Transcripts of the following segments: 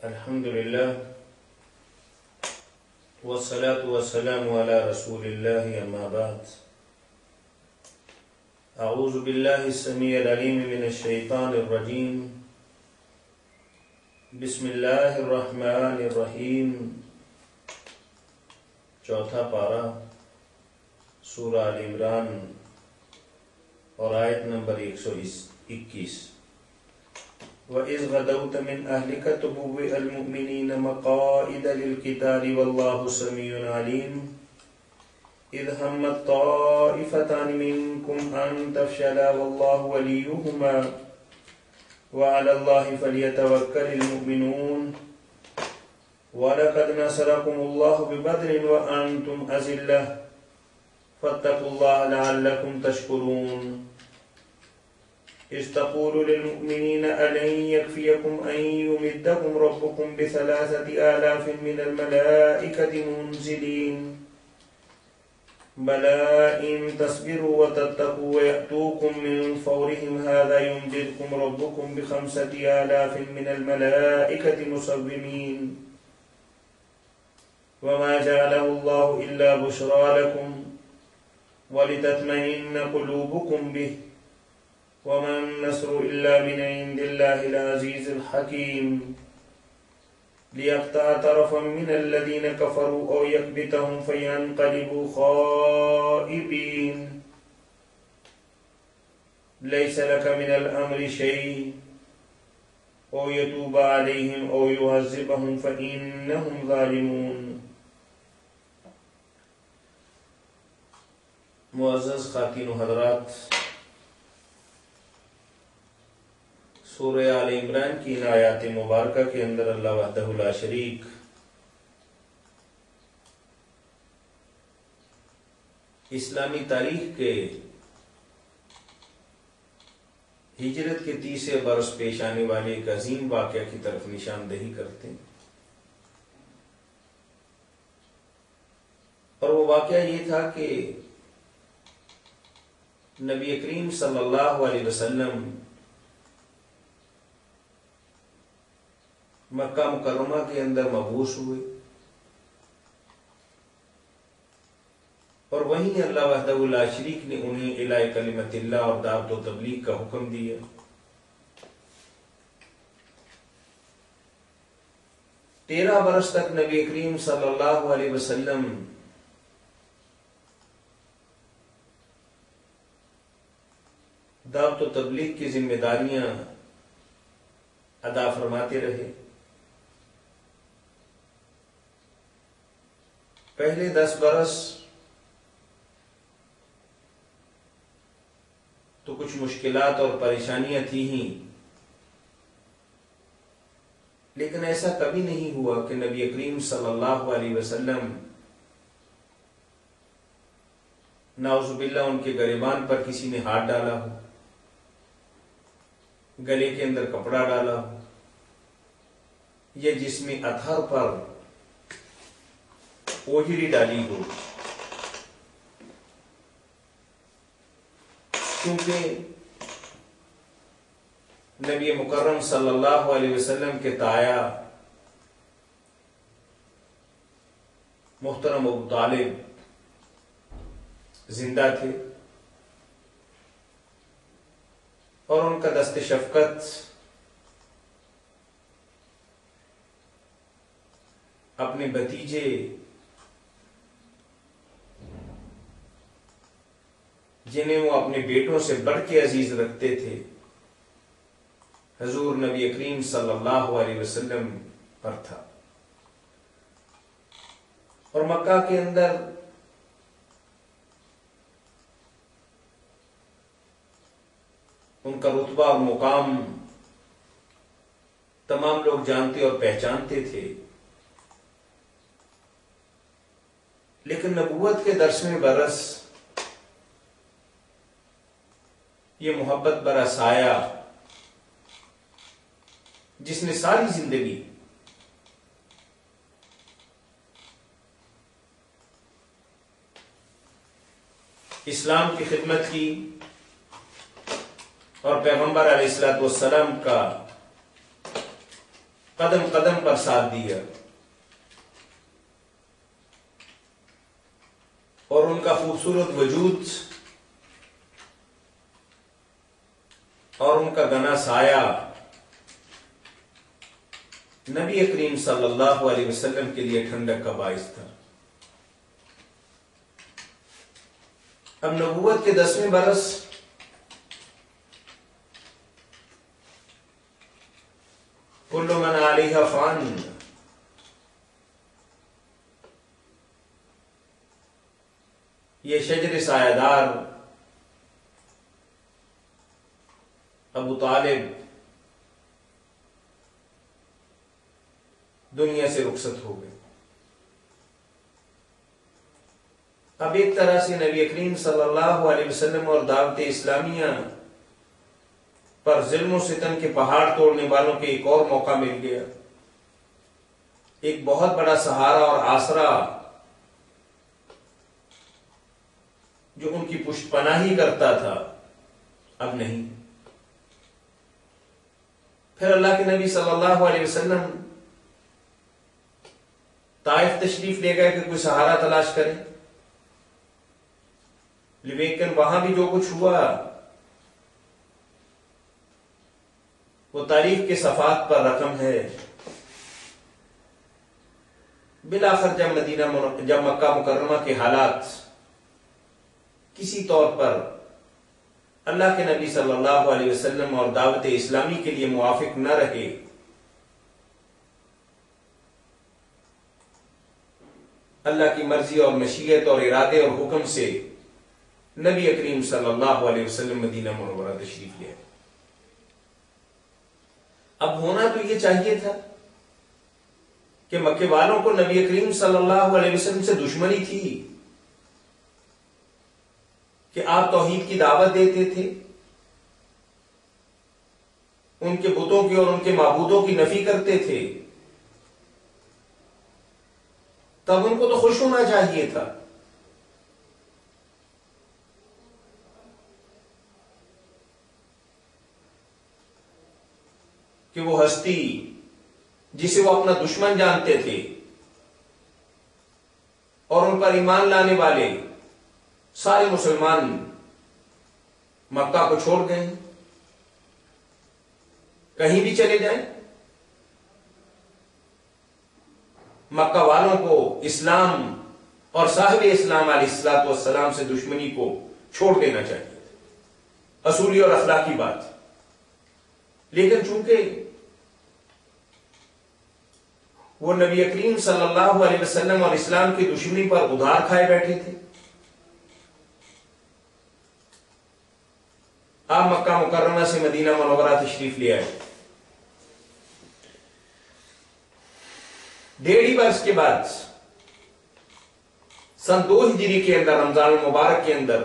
الحمد للہ والصلاة والسلام على رسول اللہ اما بعد اعوذ باللہ السمیع العلیم من الشیطان الرجیم بسم اللہ الرحمن الرحیم چوتھا پارہ سورہ آل عمران اور آیت نمبر 121 وَإِذْ غَدَوْتَ مِنْ أَهْلِكَ تُبَوِّئُ الْمُؤْمِنِينَ مَقَاعِدَ لِلْقِتَالِ وَاللَّهُ سَمِيعٌ عَلِيمٌ إِذْ هَمَّتْ طَائِفَتَانِ مِنْكُمْ أَنْ تَفْشَلَا وَاللَّهُ وَلِيُّهُمَا وَعَلَى اللَّهِ فَلْيَتَوَكَّلِ الْمُؤْمِنُونَ وَلَقَدْ نَصَرَكُمُ اللَّهُ بِبَدْرٍ وَأَنْتُمْ أَذِلَّةٌ فَاتَّقُوا اللَّهَ لَعَلَّكُمْ تَشْكُرُونَ إذ تقول للمؤمنين ألن يكفيكم أن يمدكم ربكم ب3,000 من الملائكة منزلين بلى إن تصبروا وتتقوا ويأتوكم من فورهم هذا يمددكم ربكم ب5,000 من الملائكة مسومين وما جعله الله إلا بشرى لكم ولتطمئن قلوبكم به وما النصر إلا من عند الله العزيز الحكيم ليقطع طرفا من الذين كفروا أو يكبتهم فينقلبوا خائبين ليس لك من الأمر شيء أو يتوب عليهم أو يعذبهم فإنهم ظالمون. معزز خواتین و حضرات، سورہ آل عمران کی ان آیات مبارکہ کے اندر اللہ وحدہ لا شریک اسلامی تاریخ کے ہجرت کے 30 برس پیش آنے والے ایک عظیم واقعہ کی طرف نشاندہی کرتے ہیں، اور وہ واقعہ یہ تھا کہ نبی کریم صلی اللہ علیہ وسلم مکہ مکرمہ کے اندر مبعوث ہوئے، اور وہیں اللہ وحدہ لا شریک نے انہیں اعلاء کلمت اللہ اور دعوت و تبلیغ کا حکم دیا. 13 برس تک نبی کریم صلی اللہ علیہ وسلم دعوت و تبلیغ کی ذمہ داریاں ادا فرماتے رہے. پہلے 10 برس تو کچھ مشکلات اور پریشانیاں تھیں ہی، لیکن ایسا کبھی نہیں ہوا کہ نبی کریم صلی اللہ علیہ وسلم نعوذ باللہ ان کے گریبان پر کسی نے ہاتھ ڈالا ہو، گلے کے اندر کپڑا ڈالا ہو، یا جسم اطہر پر اوجری ڈالی ہو. کیونکہ نبی مکرم صلی اللہ علیہ وسلم کے تایا محترم ابو طالب زندہ تھے، اور ان کا دست شفقت اپنے بھتیجے جنہیں وہ اپنے بیٹوں سے بڑھ کے عزیز رکھتے تھے، حضور نبی کریم صلی اللہ علیہ وسلم پر تھا. اور مکہ کے اندر ان کا رتبہ اور مقام تمام لوگ جانتے اور پہچانتے تھے، لیکن نبوت کے 10ویں برس یہ محبت برا سایہ جس نے ساری زندگی اسلام کی خدمت کی اور پیغمبر علیہ الصلوۃ والسلام کا قدم قدم پر ساتھ دیا، اور ان کا خوبصورت وجود اور ان کا گنا سایہ نبی کریم صلی اللہ علیہ وسلم کے لیے ٹھنڈک کا باعث تھا۔ اب نبوت کے 10ویں برس کل من علیہا فان، یہ شجر سایہ دار ابو طالب دنیا سے رخصت ہو گئے۔ اب ایک طرح سے نبی کریم صلی اللہ علیہ وسلم اور دعوت اسلامیہ پر ظلم و ستم کے پہاڑ توڑنے والوں کے ایک اور موقع مل گیا۔ ایک بہت بڑا سہارا اور آسرا جو ان کی پشت پناہی کرتا تھا، اب نہیں۔ پھر اللہ کے نبی صلی اللہ علیہ وسلم طائف تشریف لے گئے کہ کوئی سہارا تلاش کرے، لیکن وہاں بھی جو کچھ ہوا وہ تاریخ کے صفحات پر رقم ہے۔ بالآخر جب مکہ مکرمہ کے حالات کسی طور پر اللہ کے نبی صلی اللہ علیہ وسلم اور دعوت اسلامی کے لیے موافق نہ رہے، اللہ کی مرضی اور مشیت اور ارادے اور حکم سے نبی کریم صلی اللہ علیہ وسلم مدینہ منورہ تشریف لے۔ اب ہونا تو یہ چاہیے تھا کہ مکے والوں کو نبی کریم صلی اللہ علیہ وسلم سے دشمنی تھی کہ آپ توحید کی دعوت دیتے تھے، ان کے بتوں کی اور ان کے معبودوں کی نفی کرتے تھے، تب ان کو تو خوش ہونا چاہیے تھا۔ کہ وہ ہستی جسے وہ اپنا دشمن جانتے تھے اور ان پر ایمان لانے والے سارے مسلمان مکہ کو چھوڑ گئے، کہیں بھی چلے جائیں، مکہ والوں کو اسلام اور صاحب اسلام علیہ الصلوۃ والسلام سے دشمنی کو چھوڑ دینا چاہیے، اصولی اور اخلاقی بات۔ لیکن چونکہ وہ نبی کریم صلی اللہ علیہ وسلم اور اسلام کی دشمنی پر ادھار کھائے بیٹھے تھے، آپ مکہ مکرمہ سے مدینہ منورہ تشریف لے آئے۔ 1.5 برس کے بعد سن 2 ہجری کے اندر رمضان المبارک کے اندر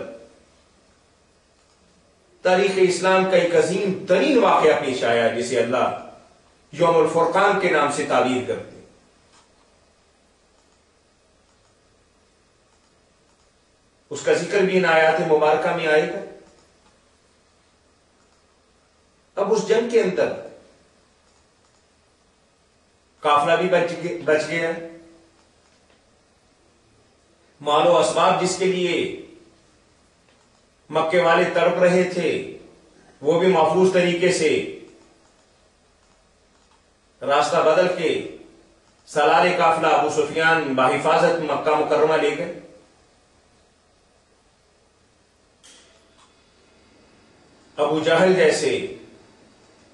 تاریخ اسلام کا ایک عظیم ترین واقعہ پیش آیا جسے اللہ یوم الفرقان کے نام سے تعبیر کرتے۔ اس کا ذکر بھی ان آیات مبارکہ میں آئے گا۔ اب اس جنگ کے اندر قافلہ بھی بچ گیا، مال و اسباب جس کے لیے مکے والے تڑپ رہے تھے وہ بھی محفوظ طریقے سے راستہ بدل کے سالار قافلہ ابو سفیان بحفاظت مکہ مکرمہ لے گئے۔ ابو جہل جیسے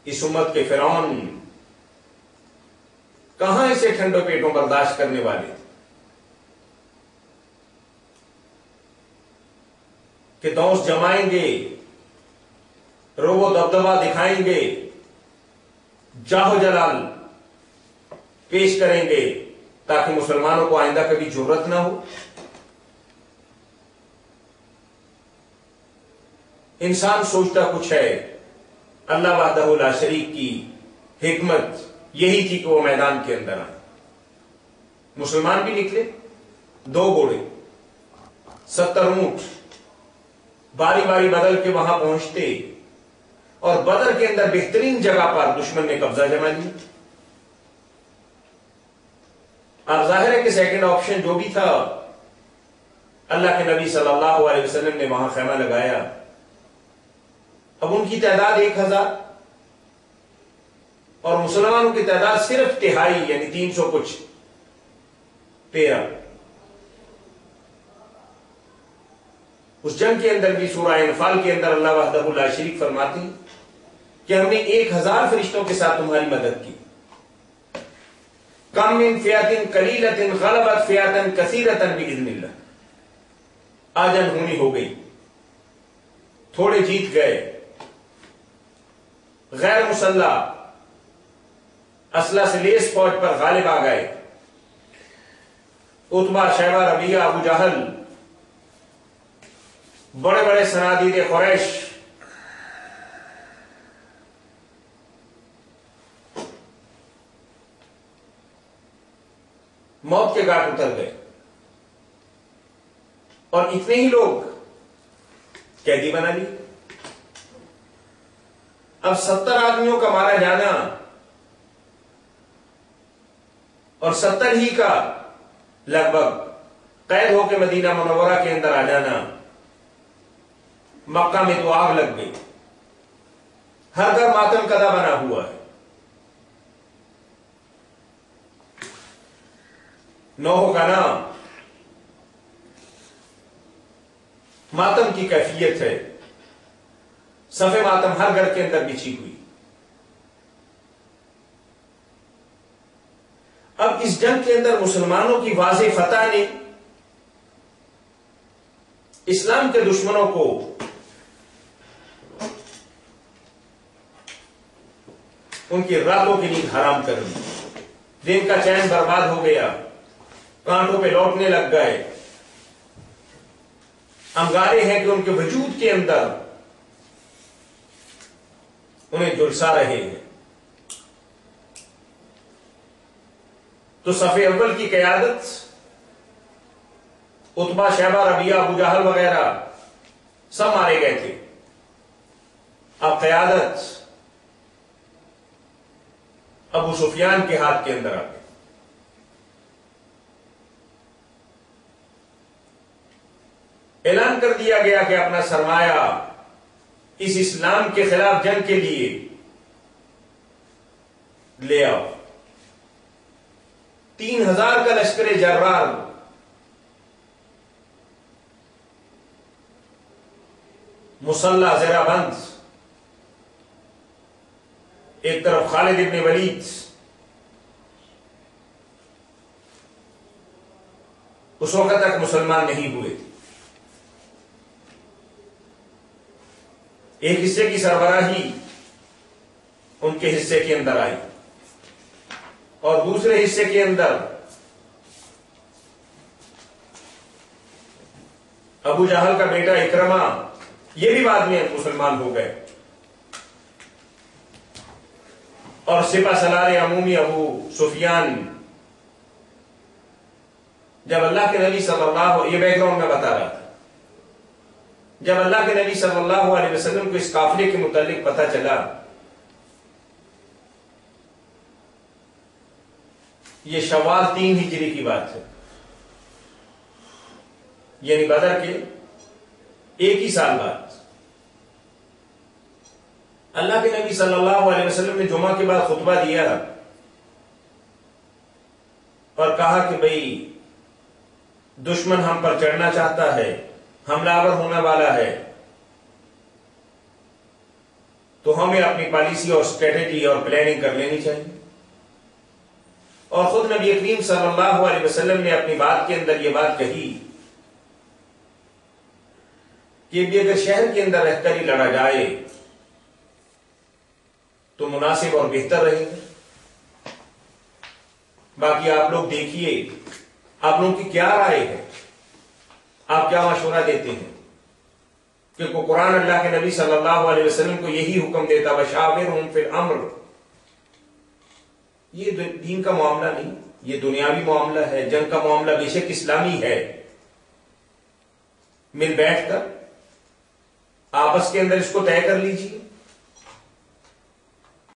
اس امت کے فرعون کہاں اسے ٹھنڈو پیٹوں برداشت کرنے والے تھے کہ دوست جمائیں گے، رو و دبدبہ دکھائیں گے، جاہ و جلال پیش کریں گے تاکہ مسلمانوں کو آئندہ کبھی جرأت نہ ہو۔ انسان سوچتا کچھ ہے، اللہ وحدہ لا شریک کی حکمت یہی تھی کہ وہ میدان کے اندر آئے۔ مسلمان بھی نکلے، 2 گھوڑے 70 اونٹ باری باری بدل کے وہاں پہنچتے اور بدر کے اندر بہترین جگہ پر دشمن نے قبضہ جما لیا۔ اب ظاہر ہے کہ سیکنڈ آپشن جو بھی تھا اللہ کے نبی صلی اللہ علیہ وسلم نے وہاں خیمہ لگایا. اب ان کی تعداد 1000 اور مسلمانوں کی تعداد صرف تہائی یعنی 300 کچھ 13. اس جنگ کے اندر بھی سورہ انفال کے اندر اللہ وحدہ لا شریک فرماتے ہیں کہ ہم نے 1000 فرشتوں کے ساتھ تمہاری مدد کی. کم من فئۃ قلیلۃ غلبت فئۃ کثیرۃ باذن اللہ. آجن ہونی ہو گئی, تھوڑے جیت گئے, غیر مسلح اسلحہ سے لیس فوج پر غالب آ گئے. عتبہ, شیبہ, ربیعہ, ابو جہل, بڑے بڑے صنادید قریش, موت کے گھاٹ اتر گئے. اور اتنے ہی لوگ قیدی بنا لی. اب 70 آدمیوں کا مارا جانا اور 70 ہی کا لگ بھگ قید ہو کے مدینہ منورہ کے اندر آ جانا. مکہ میں تو آگ لگ گئی, ہر گھر ماتم کدا بنا ہوا ہے. نوح کا نام ماتم کی کیفیت ہے, صفے ماتم ہر گھر کے اندر بچھی ہوئی. اب اس جنگ کے اندر مسلمانوں کی واضح فتح نے اسلام کے دشمنوں کو ان کی راتوں کی نیند حرام کر دی. دن کا چین برباد ہو گیا, کانٹوں پہ لوٹنے لگ گئے. انگارے ہیں کہ ان کے وجود کے اندر انہیں جلسا رہے ہیں. تو صف اول کی قیادت عتبہ, شیبہ, ربیعہ, ابو جہل وغیرہ سب مارے گئے تھے. اب قیادت ابو سفیان کے ہاتھ کے اندر آ گئی. اعلان کر دیا گیا کہ اپنا سرمایہ اس اسلام کے خلاف جنگ کے لیے لے آؤ. 3000 کا لشکر جرار مسلح زیرہ بند, ایک طرف خالد ابن ولید, اس وقت تک مسلمان نہیں ہوئے. ایک حصے کی سربراہی ان کے حصے کے اندر آئی اور دوسرے حصے کے اندر ابو جہل کا بیٹا اکرمہ, یہ بھی بعد میں مسلمان ہو گئے. اور سپہ سالار عمومی ابو سفیان, جب اللہ کے نبی صلی اللہ, یہ بیک گراؤنڈ میں بتا رہا تھا, جب اللہ کے نبی صلی اللہ علیہ وسلم کو اس قافلے کے متعلق پتہ چلا, یہ شوال 3 ہجری کی بات ہے, یعنی بدر کے ایک ہی سال بعد, اللہ کے نبی صلی اللہ علیہ وسلم نے جمعہ کے بعد خطبہ دیا اور کہا کہ بھئی دشمن ہم پر چڑھنا چاہتا ہے, حملہ آور ہونے والا ہے, تو ہمیں اپنی پالیسی اور اسٹریٹجی اور پلاننگ کر لینی چاہیے. اور خود نبی کریم صلی اللہ علیہ وسلم نے اپنی بات کے اندر یہ بات کہی کہ اگر شہر کے اندر رہ کر ہی لڑا جائے تو مناسب اور بہتر رہے گا. باقی آپ لوگ دیکھیے آپ لوگوں کی کیا رائے ہے, آپ کیا مشورہ دیتے ہیں, کیونکہ قرآن اللہ کے نبی صلی اللہ علیہ وسلم کو یہی حکم دیتا وشاورہم فی الامر. یہ دین کا معاملہ نہیں, یہ دنیاوی معاملہ ہے. جنگ کا معاملہ بے شک اسلامی ہے, مل بیٹھ کر آپس کے اندر اس کو طے کر لیجیے.